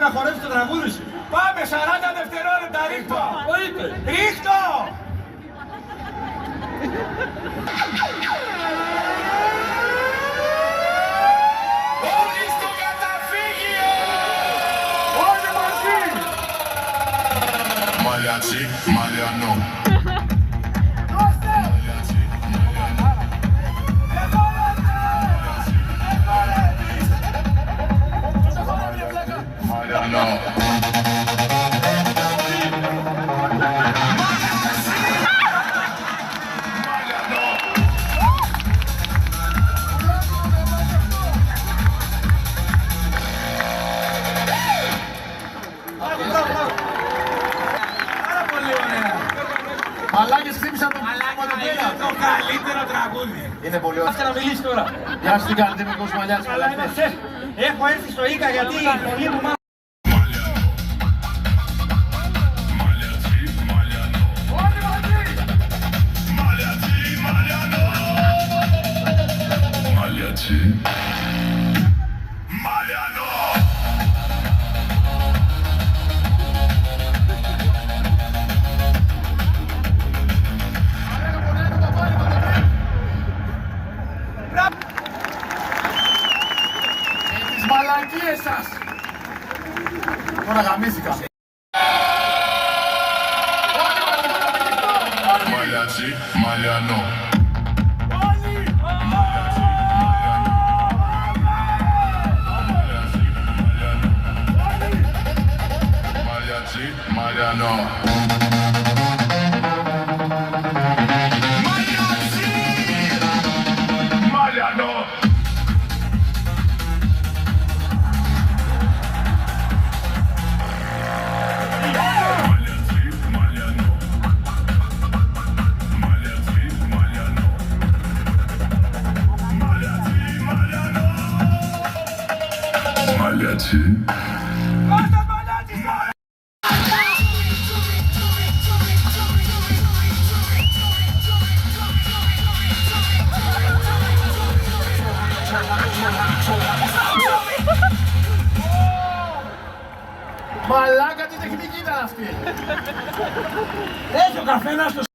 Να χορέψει το τραγούδι σου. Πάμε 40 δευτερόλεπτα, ρίχτω. Ρίχτω. Όλοι στο καταφύγιο. Όλοι μαζί. Μαλιάτσι, μαλιανό. Μαλιανό. Μαλάκες χτύπησαν το μονοπέλα. Είναι το καλύτερο τραγούδι. Είναι πολύ ωραίο. Άστε να μιλήσει τώρα. Γεια σας, τι κάνετε, είμαι Κώστας Μαλιάς. Καλά είμαστε. Έχω έρθει στο Ίκα γιατί η φωνή μου Τις μαλακίες σας. Τώρα γαμήθηκα. Μαλιάτσι, μαλιανό. Μαλιάτσι, μαλιανό. Μαλιανό. Μαλιάτσι. Κώστας Μαλιάτης! Μαλάκα, τι τεχνική ήταν αυτή. Έχει ο καθένας το